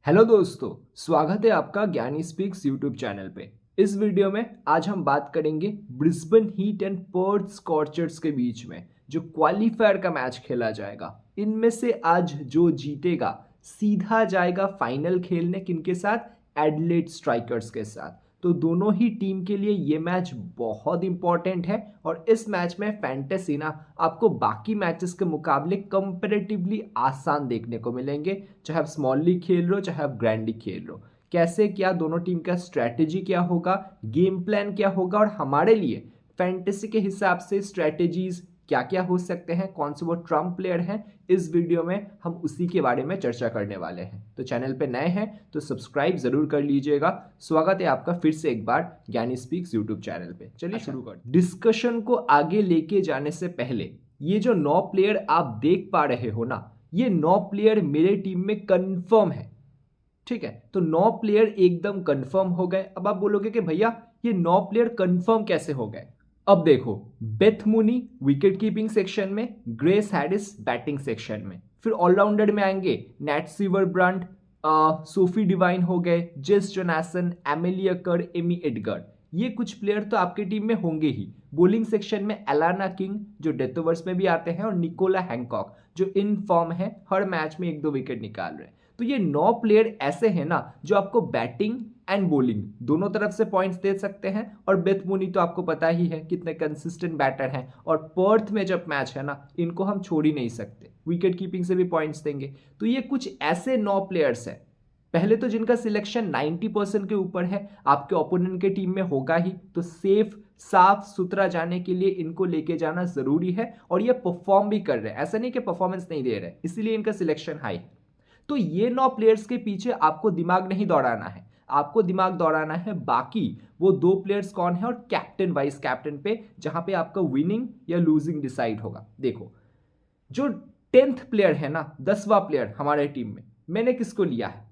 Hello दोस्तों, स्वागत है आपका ज्ञानी स्पीक्स यूट्यूब चैनल पे। इस वीडियो में आज हम बात करेंगे Brisbane heat and Perth Scorchers के बीच में जो क्वालिफायर का मैच खेला जाएगा। इनमें से आज जो जीतेगा सीधा जाएगा फाइनल खेलने किनके साथ? एडिलेड स्ट्राइकर्स के साथ। तो दोनों ही टीम के लिए ये मैच बहुत इंपॉर्टेंट है और इस मैच में फैंटेसी ना आपको बाकी मैचेस के मुकाबले कंपैरेटिवली आसान देखने को मिलेंगे। चाहे आप स्मॉल लीग खेल रहे हो चाहे आप ग्रैंड लीग खेल रहे हो, कैसे क्या दोनों टीम का स्ट्रैटेजी क्या होगा, गेम प्लान क्या होगा और हमारे लिए फैंटेसी के हिसाब से स्ट्रैटेजीज क्या क्या हो सकते हैं, कौन से वो ट्रम्प प्लेयर हैं, इस वीडियो में हम उसी के बारे में चर्चा करने वाले हैं। तो चैनल पे नए हैं तो सब्सक्राइब जरूर कर लीजिएगा। स्वागत है आपका फिर से एक बार ज्ञानी स्पीक्स यूट्यूब चैनल पे। चलिए शुरू कर। डिस्कशन को आगे लेके जाने से पहले ये जो 9 प्लेयर आप देख पा रहे हो ना, ये 9 प्लेयर मेरे टीम में कंफर्म है। ठीक है, तो 9 प्लेयर एकदम कंफर्म हो गए। अब आप बोलोगे कि भैया ये 9 प्लेयर कंफर्म कैसे हो गए? अब देखो, Beth Mooney wicket keeping section में, ग्रेस हैरिस बैटिंग सेक्शन में, फिर ऑलराउंडर में आएंगे नैट सिवरब्रांड, सोफी डिवाइन हो गए, जेस जोनासन, एमिली अकर, एमी एडगर। ये कुछ प्लेयर तो आपकी टीम में होंगे ही। बॉलिंग सेक्शन में एलाना किंग जो डेथ ओवर्स में भी आते हैं और निकोला हैंकॉक जो इन फॉर्म है, हर मैच में 1-2 विकेट निकाल रहे हैं। तो ये 9 प्लेयर ऐसे हैं ना जो आपको बैटिंग एंड बॉलिंग दोनों तरफ से पॉइंट्स दे सकते हैं। और बेथ मूनी तो आपको पता ही है कितने कंसिस्टेंट बैटर हैं, और पर्थ में जब मैच है ना इनको हम छोड़ ही नहीं सकते, विकेट कीपिंग से भी पॉइंट्स देंगे। तो ये कुछ ऐसे 9 प्लेयर्स हैं पहले तो जिनका सिलेक्शन 90% के ऊपर है, आपके ओपोनेंट के टीम में होगा ही। तो सेफ साफ सुथरा जाने के लिए इनको लेके जाना जरूरी है, और ये परफॉर्म भी कर रहे हैं, ऐसा नहीं कि परफॉर्मेंस नहीं दे रहे, इसीलिए इनका सिलेक्शन हाई है। तो ये 9 प्लेयर्स के पीछे आपको दिमाग नहीं दौड़ाना है, आपको दिमाग दौड़ाना है बाकी वो 2 प्लेयर्स कौन है और कैप्टन वाइस कैप्टन पे, जहां पे आपका विनिंग या लूजिंग डिसाइड होगा। देखो, जो 10th प्लेयर है ना, 10वां प्लेयर हमारे टीम में, मैंने किसको लिया है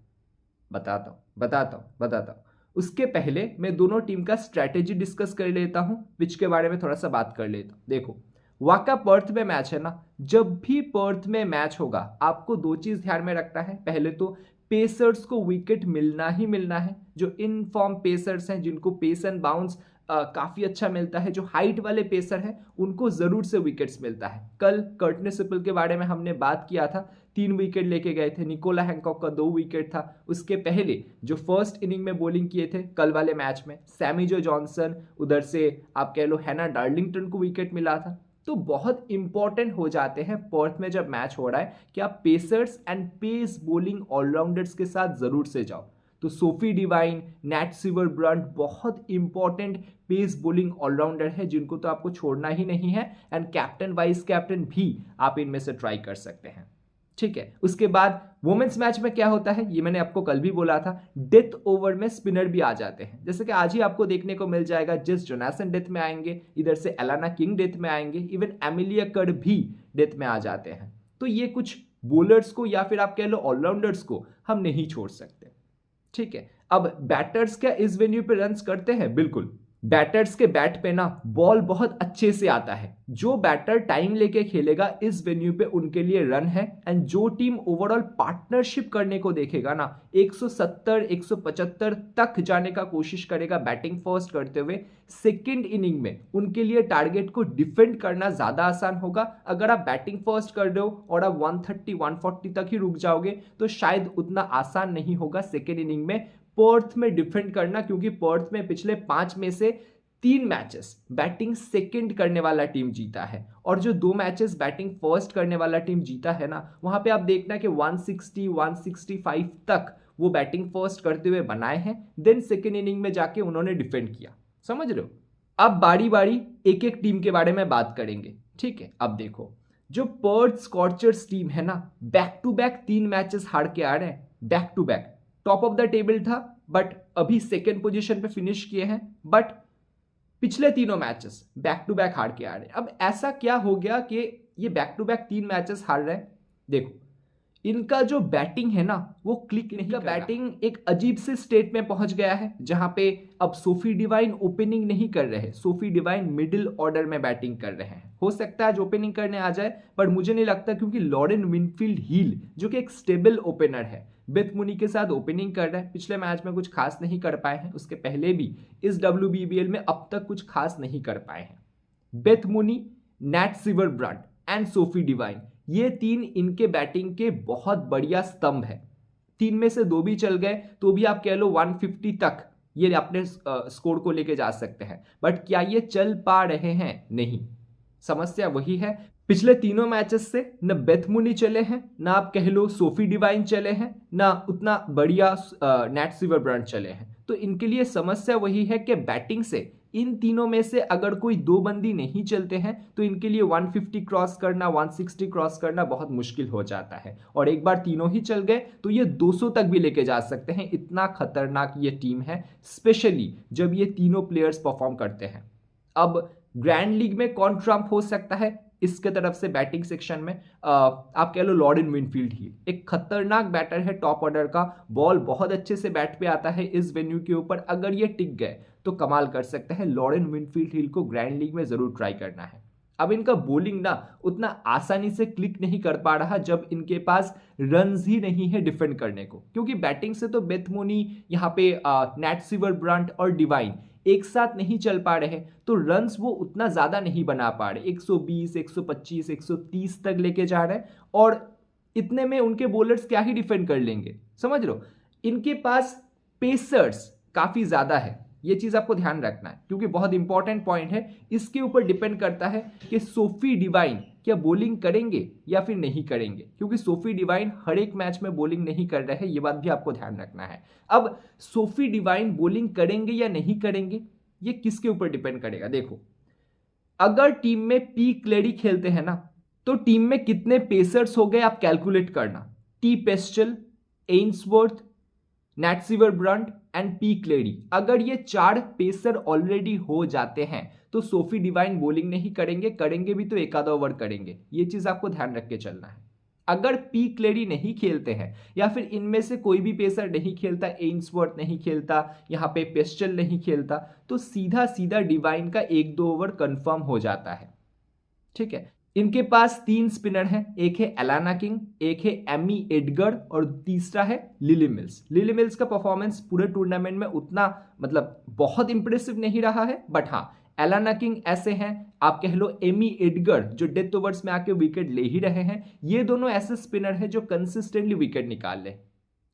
बताता हूं। उसके पहले मैं दोनों टीम का स्ट्रैटेजी डिस्कस कर लेता हूं, पिच के बारे में थोड़ा सा बात कर लेता हूं। देखो, वाका पर्थ में मैच है ना, जब भी पर्थ में मैच होगा आपको 2 चीज ध्यान में रखना है। पहले तो पेसर्स को विकेट मिलना ही मिलना है। जो इन फॉर्म पेसर्स हैं, जिनको पेस एंड बाउंस काफी अच्छा मिलता है, जो हाइट वाले पेसर हैं, उनको जरूर से विकेट्स मिलता है। कल कर्टनी सिपल के बारे में हमने बात किया था, 3 विकेट लेके गए थे। निकोला हैंकॉक का 2 विकेट था। उसके पहले जो फर्स्ट इनिंग में बॉलिंग किए थे कल वाले मैच में, सैमी जो जॉनसन, उधर से आप कह लो हैना डार्लिंगटन को विकेट मिला था। तो बहुत इंपॉर्टेंट हो जाते हैं पर्थ में जब मैच हो रहा है कि आप pacers and pace bowling all rounders के साथ जरूर से जाओ। तो सोफी डिवाइन, नैट सिवरब्रांड बहुत इंपॉर्टेंट पेस बॉलिंग ऑलराउंडर है, जिनको तो आपको छोड़ना ही नहीं है। एंड कैप्टन वाइस कैप्टन भी आप इनमें से ट्राई कर सकते हैं। ठीक है, उसके बाद वुमेन्स मैच में क्या होता है, ये मैंने आपको कल भी बोला था, डेथ ओवर में स्पिनर भी आ जाते हैं। जैसे कि आज ही आपको देखने को मिल जाएगा, जेस जोनासन डेथ में आएंगे, इधर से एलाना किंग डेथ में आएंगे, इवन एमिलिया कर्ड भी डेथ में आ जाते हैं। तो ये कुछ बॉलर्स को या फिर आप कह लो ऑलराउंडर्स को हम नहीं छोड़ सकते। ठीक है, अब बैटर्स क्या इस वेन्यू पे रन्स करते हैं? बिल्कुल, बैटर्स के बैट पे ना बॉल बहुत अच्छे से आता है। जो बैटर टाइम लेके खेलेगा इस वेन्यू पे उनके लिए रन है। एंड जो टीम ओवरऑल पार्टनरशिप करने को देखेगा ना, 170 175 तक जाने का कोशिश करेगा बैटिंग फर्स्ट करते हुए, सेकेंड इनिंग में उनके लिए टारगेट को डिफेंड करना ज्यादा आसान होगा। अगर आप बैटिंग फर्स्ट कर रहे हो और आप 130 140 तक ही रुक जाओगे तो शायद उतना आसान नहीं होगा सेकेंड इनिंग में पर्थ में डिफेंड करना, क्योंकि पर्थ में पिछले 5 में से 3 मैचेस बैटिंग सेकंड करने वाला टीम जीता है, और जो 2 मैचेस बैटिंग फर्स्ट करने वाला टीम जीता है ना, वहां पे आप देखना कि 160 165 तक वो बैटिंग फर्स्ट करते हुए बनाए हैं, देन सेकेंड इनिंग में जाके उन्होंने डिफेंड किया। समझ रहे हो? अब बारी बारी एक एक टीम के बारे में बात करेंगे। ठीक है, अब देखो, जो पर्थ स्कॉर्चर्स टीम है ना, बैक टू बैक 3 मैचेस हार के आ रहे हैं, back to back. Top of the table था बट अभी सेकेंड पोजीशन पे फिनिश किए हैं, बट पिछले तीनों मैचेस बैक टू बैक हार के आ रहे हैं। अब ऐसा क्या हो गया कि ये बैक टू बैक 3 मैचेस हार रहे हैं? देखो, इनका जो बैटिंग है ना वो क्लिक नहीं कर रहा। बैटिंग एक अजीब से स्टेट में पहुंच गया है, जहां पे अब सोफी डिवाइन ओपनिंग नहीं कर रहे हैं, सोफी डिवाइन मिडिल ऑर्डर में बैटिंग कर रहे हैं। हो सकता है आज ओपनिंग करने आ जाए, पर मुझे नहीं लगता, क्योंकि लॉरेन विनफील्ड हील जो कि एक स्टेबल ओपनर है, बेथ मूनी के साथ ओपनिंग कर रहा है, पिछले मैच में कुछ खास नहीं कर पाए हैं, उसके पहले भी इस WBBL में अब तक कुछ खास नहीं कर पाए हैं। Beth Mooney, Nat Sciver-Brunt and Sophie Devine, ये तीन इनके बैटिंग के बहुत बढ़िया स्तंभ है। तीन में से दो भी चल गए तो भी आप कह लो 150 तक ये अपने स्कोर को लेके जा सकते हैं, बट क्या ये चल पा रहे हैं? नहीं। समस्या वही है, पिछले तीनों मैचेस से न बेथ मूनी चले हैं, ना आप कह लो सोफी डिवाइन चले हैं, ना उतना बढ़िया नैट सिवरब्रंट चले हैं। तो इनके लिए समस्या वही है कि बैटिंग से इन तीनों में से अगर कोई दो बंदी नहीं चलते हैं तो इनके लिए 150 क्रॉस करना, 160 क्रॉस करना बहुत मुश्किल हो जाता है। और एक बार तीनों ही चल गए तो ये 200 तक भी लेके जा सकते हैं, इतना खतरनाक ये टीम है, स्पेशली जब ये तीनों प्लेयर्स परफॉर्म करते हैं। अब ग्रैंड लीग में कौन ट्रम्प हो सकता है इसके तरफ से बैटिंग सेक्शन में? आप कह लो लॉरेन विनफील्ड ही एक खतरनाक बैटर है, टॉप ऑर्डर का, बॉल बहुत अच्छे से बैट पे आता है इस वेन्यू के ऊपर। अगर ये टिक गए तो कमाल कर सकते हैं। लॉरेन विनफील्ड हिल को ग्रैंड लीग में जरूर ट्राई करना है। अब इनका बॉलिंग ना उतना आसानी से क्लिक नहीं कर पा रहा जब इनके पास रन्स ही नहीं है डिफेंड करने को, क्योंकि बैटिंग से तो बेथ मूनी, यहाँ पे नैट सिवरब्रंट और डिवाइन एक साथ नहीं चल पा रहे, तो रन्स वो उतना ज्यादा नहीं बना पा रहे। 120, 125, 130 तक लेके जा रहे हैं और इतने में उनके बॉलर्स क्या ही डिफेंड कर लेंगे, समझ लो। इनके पास पेसर्स काफी ज्यादा है, ये चीज आपको ध्यान रखना है, क्योंकि बहुत इंपॉर्टेंट पॉइंट है। इसके ऊपर डिपेंड करता है कि सोफी डिवाइन क्या बॉलिंग करेंगे या फिर नहीं करेंगे, क्योंकि सोफी डिवाइन हर एक मैच में बॉलिंग नहीं कर रहे हैं, ये बात भी आपको ध्यान रखना है। अब सोफी डिवाइन बॉलिंग करेंगे या नहीं करेंगे ये किसके ऊपर डिपेंड करेगा? देखो, अगर टीम में पी क्लेरी खेलते हैं ना, तो टीम में कितने पेसर्स हो गए आप कैलकुलेट करना। T Pestell, Ainsworth, Nat Sciver-Brunt and P Cleary, अगर ये 4 पेसर ऑलरेडी हो जाते हैं तो सोफी डिवाइन बॉलिंग नहीं करेंगे, करेंगे भी तो एक आधा ओवर करेंगे। ये चीज आपको ध्यान रख के चलना है। अगर पी क्लेरी नहीं खेलते हैं या फिर इनमें से कोई भी पेसर नहीं खेलता, एन्सवर्थ नहीं खेलता, यहाँ पे पेस्टल नहीं खेलता, तो सीधा सीधा डिवाइन का 1-2 ओवर कंफर्म हो जाता है। ठीक है, इनके पास 3 स्पिनर हैं, एक है एलाना किंग, एक है एमी एडगर और तीसरा है लिली मिल्स। लिली मिल्स का परफॉर्मेंस पूरे टूर्नामेंट में उतना मतलब बहुत इंप्रेसिव नहीं रहा है, बट हाँ एलाना किंग ऐसे हैं, आप कह लो एमी एडगर जो डेथ ओवर्स में आके विकेट ले ही रहे हैं, ये दोनों ऐसे स्पिनर हैं जो कंसिस्टेंटली विकेट निकाल ले।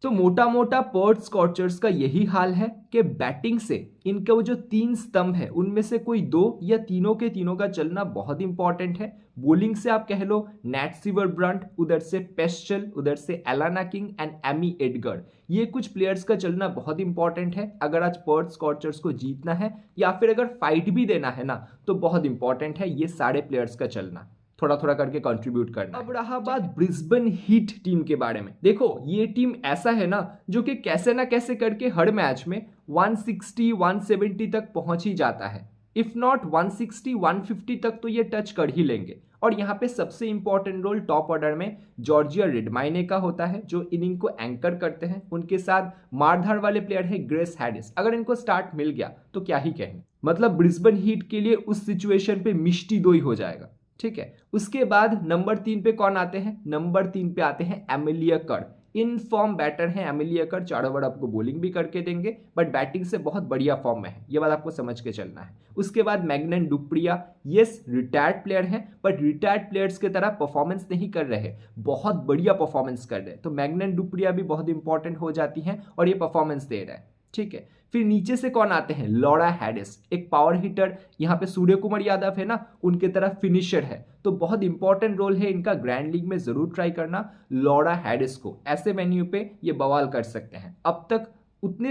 तो मोटा मोटा पर्थ स्कॉचर्स का यही हाल है कि बैटिंग से इनका वो जो 3 स्तंभ है उनमें से कोई 2 या तीनों के तीनों का चलना बहुत इंपॉर्टेंट है। बॉलिंग से आप कह लो नैट सिवरब्रंट, उधर से पेस्टल, उधर से Alana King and Amy Edgar, ये कुछ प्लेयर्स का चलना बहुत इंपॉर्टेंट है अगर आज पर्थ स्कॉचर्स को जीतना है या फिर अगर फाइट भी देना है ना, तो बहुत इंपॉर्टेंट है ये सारे प्लेयर्स का चलना, थोड़ा थोड़ा करके कंट्रीब्यूट करना। अब रहा बात ब्रिस्बेन हीट टीम के बारे में। देखो, ये टीम ऐसा है ना जो कि कैसे ना कैसे करके हर मैच में 160, 170 तक पहुंच ही जाता है, इफ नॉट 160, 150 तक तो ये टच कर ही लेंगे। और यहाँ पे सबसे इंपॉर्टेंट रोल टॉप ऑर्डर में जॉर्जिया रिडमाइने का होता है, जो इनिंग को एंकर करते हैं। उनके साथ मारधाड़ वाले प्लेयर है ग्रेस हैरिस, अगर इनको स्टार्ट मिल गया तो क्या ही कहें, मतलब ब्रिस्बेन हीट के लिए उस सिचुएशन पे मिष्टी दोई हो जाएगा। ठीक है, उसके बाद नंबर 3 पे कौन आते हैं? नंबर 3 पे आते हैं एमिलिया कर। इन फॉर्म बैटर हैं एमिलिया कर, 4 ओवर आपको बॉलिंग भी करके देंगे, बट बैटिंग से बहुत बढ़िया फॉर्म में है, ये बात आपको समझ के चलना है। उसके बाद मैग्नन डुप्रिया, यस रिटायर्ड प्लेयर हैं, बट रिटायर्ड प्लेयर्स की तरह परफॉर्मेंस नहीं कर रहे, बहुत बढ़िया परफॉर्मेंस कर रहे हैं, तो मैग्नन डुप्रिया भी बहुत इंपॉर्टेंट हो जाती हैं और ये परफॉर्मेंस दे रहा है। ठीक है, फिर नीचे से कौन आते हैं? लॉरा हैरिस, एक पावर हिटर, यहाँ पे सूर्य कुमार यादव है ना, उनके तरफ फिनिशर है, तो बहुत इंपॉर्टेंट रोल है इनका, ग्रैंड लीग में जरूर ट्राई करना लॉरा हैरिस को, ऐसे वेन्यू पे ये बवाल कर सकते हैं। अब तक उतने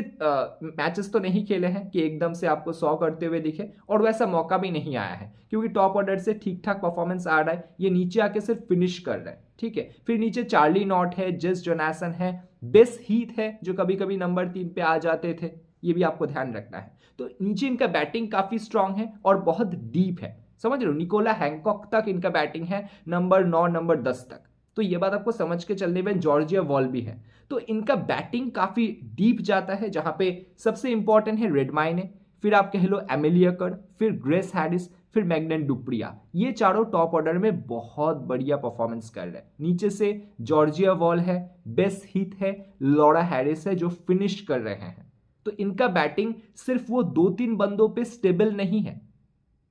मैचेस तो नहीं खेले हैं कि एकदम से आपको 100 करते हुए दिखे, और वैसा मौका भी नहीं आया है क्योंकि टॉप ऑर्डर से ठीक ठाक परफॉर्मेंस आ रहा है, ये नीचे आके सिर्फ फिनिश कर रहा है। ठीक है, फिर नीचे चार्ली नॉट है, जेस जोनासन है, बेस हीथ है जो कभी कभी नंबर 3 पे आ जाते थे, ये भी आपको ध्यान रखना है। तो नीचे इनका बैटिंग काफी स्ट्रांग है और बहुत डीप है, समझ रहे हो, निकोला हैंकॉक तक इनका बैटिंग है, नंबर 9, नंबर 10 तक, तो ये बात आपको समझ के चलने में। जॉर्जिया वॉल भी है, तो इनका बैटिंग काफी डीप जाता है, जहां पे सबसे इंपॉर्टेंट है रेडमाइने, फिर आप कह लो एमिलिया कर, फिर ग्रेस हैरिस, फिर मैग्नन डुप्रिया, ये चारों टॉप ऑर्डर में बहुत बढ़िया परफॉर्मेंस कर रहे हैं। नीचे से जॉर्जिया वॉल है, बेस हीथ है, लॉरा हैरिस है जो फिनिश कर रहे हैं। तो इनका बैटिंग सिर्फ वो 2-3 बंदों पे स्टेबल नहीं है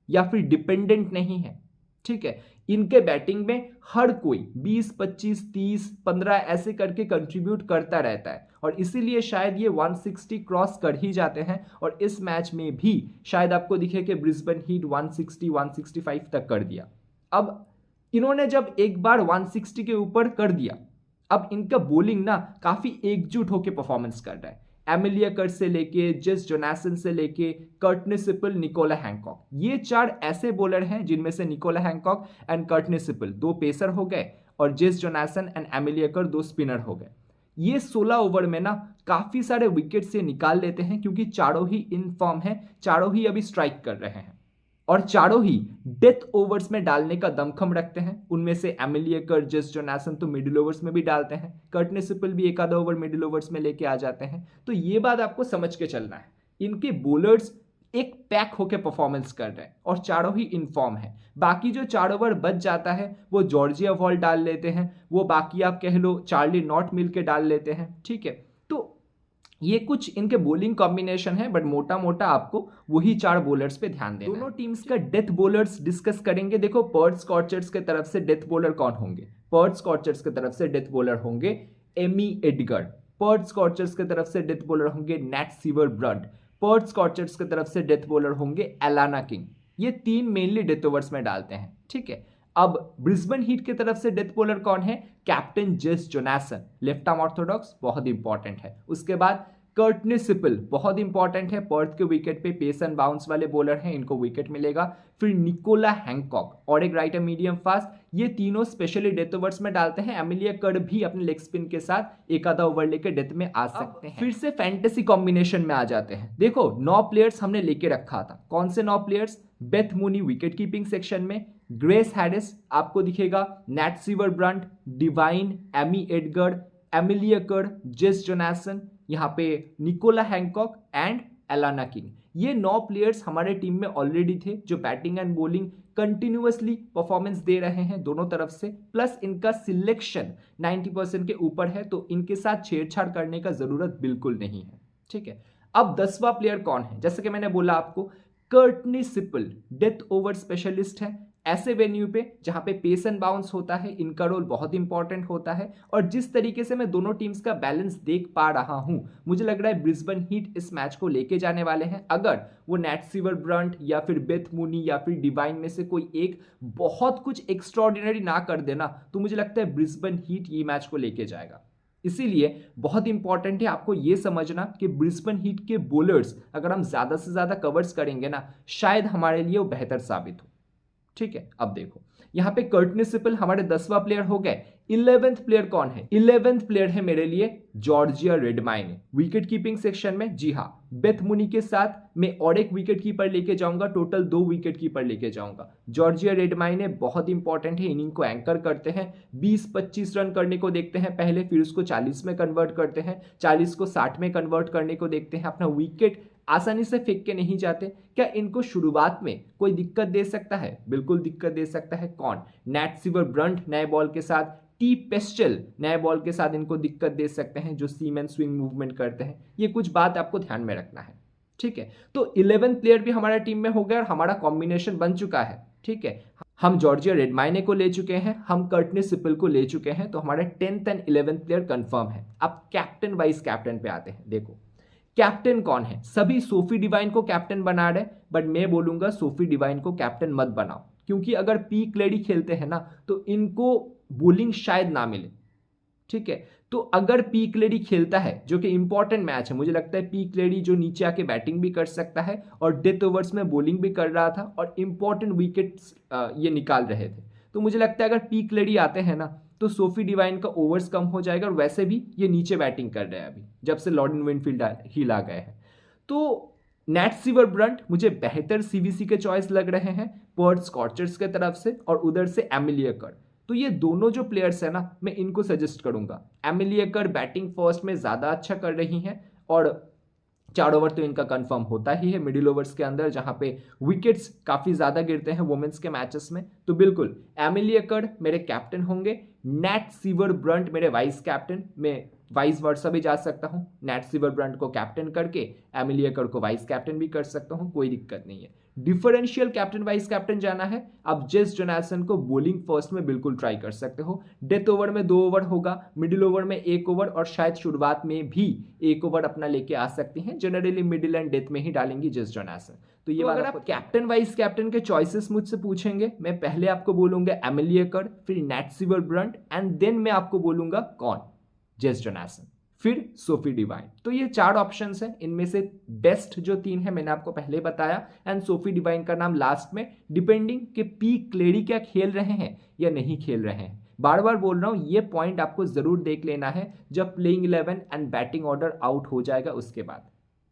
या फिर डिपेंडेंट नहीं है, ठीक है। इनके बैटिंग में हर कोई 20, 25, 30, 15 ऐसे करके कंट्रीब्यूट करता रहता है और इसीलिए शायद ये 160 क्रॉस कर ही जाते हैं। और इस मैच में भी शायद आपको दिखे कि ब्रिस्बेन हीट 160, 165 तक कर दिया। अब इन्होंने जब एक बार 160 के ऊपर कर दिया, अब इनका बॉलिंग ना काफी एकजुट होकर परफॉर्मेंस कर रहा है। एमिलिया कर्ट से लेके जेस जोनासन से लेके कर्टनी सिपल, निकोला हैंकॉक, ये 4 ऐसे बॉलर हैं जिनमें से Nicola Hancock and Courtney Sippel 2 pacer हो गए और Jess Jonassen and Amelia Kerr 2 spinner हो गए। ये 16 ओवर में ना काफी सारे विकेट से निकाल लेते हैं क्योंकि चारों ही इन फॉर्म है, चारों ही अभी स्ट्राइक कर रहे हैं और चारों ही डेथ ओवर्स में डालने का दमखम रखते हैं। उनमें से एमिलिया कर्ट, जेस जोनासन तो मिडिल ओवर्स में भी डालते हैं, कर्टनी सिपल भी एक आधा ओवर मिडिल ओवर्स में लेके आ जाते हैं। तो ये बात आपको समझ के चलना है, इनके बॉलर्स एक पैक होकर परफॉर्मेंस कर रहे हैं और चारों ही इन फॉर्म है। बाकी जो 4 ओवर बच जाता है वो जॉर्जिया वॉल डाल लेते हैं, वो बाकी आप कह लो चार्ली नॉट मिल के डाल लेते हैं, ठीक है। तो ये कुछ इनके बॉलिंग कॉम्बिनेशन है, बट मोटा मोटा आपको वही 4 बॉलर्स पे ध्यान देना। दोनों टीम्स का डेथ बॉलर्स डिस्कस करेंगे। देखो पर्थ स्कॉचर्स के तरफ से डेथ बॉलर कौन होंगे? पर्थ स्कॉचर्स के तरफ से डेथ बॉलर होंगे एमी एडगर, पर्थ स्कॉचर्स के तरफ से डेथ बॉलर होंगे Nat Sciver Brunt, Perth Scorchers के तरफ से डेथ बॉलर होंगे एलाना किंग। ये 3 मेनली डेथ ओवर्स में डालते हैं, ठीक है। अब ब्रिस्बेन हीट की तरफ से डेथ बॉलर कौन है? Captain Jess Jonassen, left arm Orthodox, बहुत इंपॉर्टेंट है। उसके बाद कर्टनी सिपल, बहुत इंपॉर्टेंट है, पर्थ के विकेट पे पेस एंड बाउंस वाले बॉलर हैं, इनको विकेट मिलेगा। फिर निकोला हैंकॉक और एक राइटर मीडियम फास्ट, ये तीनों स्पेशली डेथ ओवर्स में डालते हैं। एमिलिया कर्ट भी अपने लेग स्पिन के साथ एक आधा ओवर लेके डेथ में आ सकते हैं। फिर से फैंटेसी कॉम्बिनेशन में आ जाते हैं। देखो 9 प्लेयर्स हमने लेके रखा था। कौन से 9 players? Beth Mooney wicket keeping section में, ग्रेस हैरिस आपको दिखेगा, Nat Sciver Brunt, Devine, Amy Edgar, Amelia Kerr, Jess Jonassen, यहाँ पे Nicola Hancock and Alana King. ये 9 प्लेयर्स हमारे टीम में ऑलरेडी थे जो batting and bowling continuously performance दे रहे हैं दोनों तरफ से, प्लस इनका सिलेक्शन 90% के ऊपर है, तो इनके साथ छेड़छाड़ करने का जरूरत बिल्कुल नहीं है, ठीक है। अब 10वां प्लेयर कौन है? जैसे कि मैंने बोला आपको, कर्टनी सिपल डेथ ओवर स्पेशलिस्ट है। ऐसे वेन्यू पे जहां पे पेस एंड बाउंस होता है, इनका रोल बहुत इंपॉर्टेंट होता है। और जिस तरीके से मैं दोनों टीम्स का बैलेंस देख पा रहा हूं, मुझे लग रहा है ब्रिस्बेन हीट इस मैच को लेके जाने वाले हैं। अगर वो नैट सीवर ब्रंट या फिर बेथ मूनी या फिर डिवाइन में से कोई एक बहुत कुछ एक्स्ट्रॉर्डिनरी ना कर देना, तो मुझे लगता है ब्रिस्बेन हीट ये मैच को लेके जाएगा। इसीलिए बहुत इंपॉर्टेंट है आपको ये समझना कि ब्रिस्बेन हीट के बॉलर्स अगर हम ज्यादा से ज्यादा कवर्स करेंगे ना, शायद हमारे लिए वो बेहतर साबित हो, ठीक है। अब देखो यहां पे कर्टनी सिपल हमारे 10वां प्लेयर हो गए। 11th प्लेयर कौन है? 11th प्लेयर है मेरे लिए जॉर्जिया रेडमाइने, विकेट कीपिंग सेक्शन में। जी हाँ, बेथ मूनी के साथ मैं और एक विकेट कीपर लेके जाऊंगा, टोटल 2 विकेट कीपर लेके जाऊंगा। जॉर्जिया रेडमाइने बहुत इंपॉर्टेंट है, इनिंग को एंकर करते हैं, 20-25 रन करने को देखते हैं पहले, फिर उसको 40 में कन्वर्ट करते हैं, 40 को 60 में कन्वर्ट करने को देखते हैं। अपना विकेट आसानी से फेंक के नहीं जाते। क्या इनको शुरुआत में कोई दिक्कत दे सकता है? बिल्कुल दिक्कत दे सकता है। कौन? नैट सीवर ब्रंट नए बॉल के साथ, टी पेस्टल नए बॉल के साथ इनको दिक्कत दे सकते हैं, जो सीम एंड स्विंग मूवमेंट करते हैं। ये कुछ बात आपको ध्यान में रखना है, ठीक है। तो 11th प्लेयर भी हमारा टीम में हो गया और हमारा कॉम्बिनेशन बन चुका है, ठीक है। हम जॉर्जिया रेडमाइने को ले चुके हैं, हम कर्टनी सिपल को ले चुके हैं, तो हमारे 10th and 11th player confirm है। अब कैप्टन वाइस कैप्टन पे आते हैं। देखो कैप्टन कौन है? सभी सोफी डिवाइन को कैप्टन बना रहे, बट मैं बोलूंगा सोफी डिवाइन को कैप्टन मत बनाओ, क्योंकि अगर पी क्लेडी खेलते हैं ना तो इनको बॉलिंग शायद ना मिले, ठीक है। तो अगर पी क्लेडी खेलता है, जो कि इंपॉर्टेंट मैच है, मुझे लगता है पी क्लेडी जो नीचे आके बैटिंग भी कर सकता है और डेथ ओवर्स में बॉलिंग भी कर रहा था और इंपॉर्टेंट विकेट्स ये निकाल रहे थे, तो मुझे लगता है अगर पी क्लेडी आते हैं ना तो सोफी डिवाइन का ओवर्स कम हो जाएगा। और वैसे भी ये नीचे बैटिंग कर रहे हैं अभी, जब से लॉर्डन विनफील्ड हिल आ गए हैं। तो नैट सीवर ब्रंट मुझे बेहतर सीवीसी के चॉइस लग रहे हैं पर्थ स्कॉचर्स के तरफ से, और उधर से एमिलिया कर्ट। तो ये दोनों जो प्लेयर्स है ना, मैं इनको सजेस्ट करूंगा। एमिलिया कर्ट बैटिंग फर्स्ट में ज्यादा अच्छा कर रही हैं और 4 ओवर तो इनका कंफर्म होता ही है मिडिल ओवर्स के अंदर, जहां पे विकेट्स काफी ज्यादा गिरते हैं वुमेन्स के मैचेस में। तो बिल्कुल एमिली एकर्ड मेरे कैप्टन होंगे, नैट सीवर ब्रंट मेरे वाइस कैप्टन, मैं वाइस वर्सा भी जा सकता हूं, नैट सीवर ब्रंट को कैप्टन करके एमिली एकर्ड को वाइस कैप्टन भी कर सकता हूं, कोई दिक्कत नहीं है। डिफरेंशियल कैप्टन वाइस कैप्टन जाना है, आप जेस जोनासन को बॉलिंग फर्स्ट में बिल्कुल ट्राई कर सकते हो। डेथ ओवर में 2 ओवर होगा, मिडिल ओवर में 1 ओवर और शायद शुरुआत में भी 1 ओवर अपना लेके आ सकती हैं। जनरली मिडिल एंड डेथ में ही डालेंगी जेस जोनासन। तो ये अगर आप कैप्टन वाइस कैप्टन के चॉइसेस मुझसे पूछेंगे, मैं पहले आपको बोलूंगा एमिली एकर्ड, फिर Nat Sciver Brunt and then मैं आपको बोलूंगा कौन, जेस जोनासन, फिर सोफी डिवाइन। तो ये 4 ऑप्शंस हैं, इनमें से बेस्ट जो 3 है मैंने आपको पहले बताया, एंड सोफी डिवाइन का नाम लास्ट में, डिपेंडिंग कि पी क्लेरी क्या खेल रहे हैं या नहीं खेल रहे हैं। बार बार बोल रहा हूं, ये पॉइंट आपको जरूर देख लेना है जब playing 11 and batting order out हो जाएगा उसके बाद।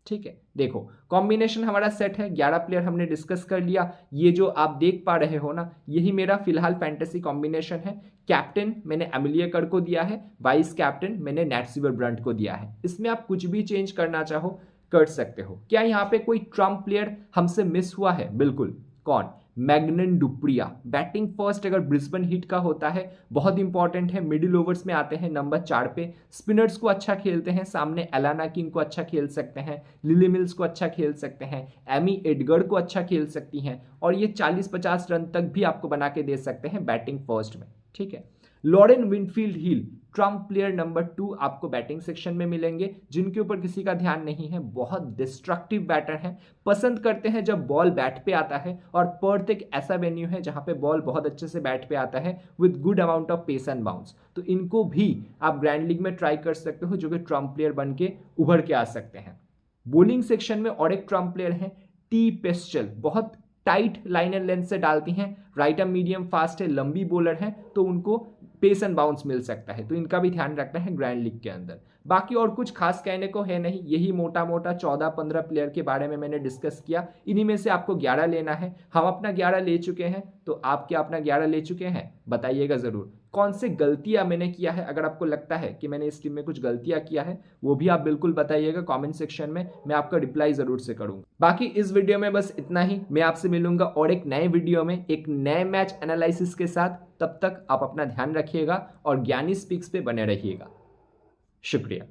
ठीक है, देखो कॉम्बिनेशन हमारा सेट है, 11 प्लेयर हमने डिस्कस कर लिया। ये जो आप देख पा रहे हो ना, यही मेरा फिलहाल फैंटेसी कॉम्बिनेशन है। कैप्टन मैंने एमिली एकर्ड को दिया है, वाइस कैप्टन मैंने नैट सीवर ब्रंट को दिया है। इसमें आप कुछ भी चेंज करना चाहो कर सकते हो। क्या यहाँ पे कोई ट्रम्प प्लेयर हमसे मिस हुआ है? बिल्कुल, कौन? मैग्नन डुप्रिया। बैटिंग फर्स्ट अगर ब्रिस्बेन हीट का होता है, बहुत इंपॉर्टेंट है। मिडिल ओवर्स में आते हैं नंबर 4 पे, स्पिनर्स को अच्छा खेलते हैं, सामने एलाना किंग को अच्छा खेल सकते हैं, लिली मिल्स को अच्छा खेल सकते हैं, एमी एडगर्ड को अच्छा खेल सकती हैं, और ये 40-50 रन तक भी आपको बना के दे सकते हैं बैटिंग फर्स्ट में। ठीक है, Lauren Winfield Hill trump player number 2 आपको बैटिंग सेक्शन में मिलेंगे, जिनके ऊपर किसी का ध्यान नहीं है। बहुत डिस्ट्रक्टिव बैटर हैं, पसंद करते हैं जब बॉल बैट पे आता है, और पर्थ एक ऐसा वेन्यू है जहां पे बॉल बहुत अच्छे से बैट पे आता है with good amount of pace and bounce. तो इनको भी आप ग्रैंड लीग में ट्राई कर सकते हो, जो कि ट्रम्प प्लेयर बन के उभर के आ सकते हैं। बॉलिंग सेक्शन में और एक ट्रम्प प्लेयर है, टी पेस्टल। बहुत टाइट लाइन एंड लेंथ से डालती हैं, राइट आर्म मीडियम फास्ट है, लंबी बॉलर है, तो उनको पेस एंड बाउंस मिल सकता है। तो इनका भी ध्यान रखना है ग्रैंड लीग के अंदर। बाकी और कुछ खास कहने को है नहीं, यही मोटा मोटा 14-15 प्लेयर के बारे में मैंने डिस्कस किया। इन्हीं में से आपको 11 लेना है। हम अपना 11 ले चुके हैं, तो आप क्या अपना 11 ले चुके हैं? बताइएगा जरूर। कौन से गलतियां मैंने किया है, अगर आपको लगता है कि मैंने इस टीम में कुछ गलतियां किया है, वो भी आप बिल्कुल बताइएगा कमेंट सेक्शन में, मैं आपका रिप्लाई जरूर से करूंगा। बाकी इस वीडियो में बस इतना ही। मैं आपसे मिलूंगा और एक नए वीडियो में एक नए मैच एनालिसिस के साथ। तब तक आप अपना ध्यान रखिएगा और ज्ञानी स्पीक्स पे बने रहिएगा। शुक्रिया।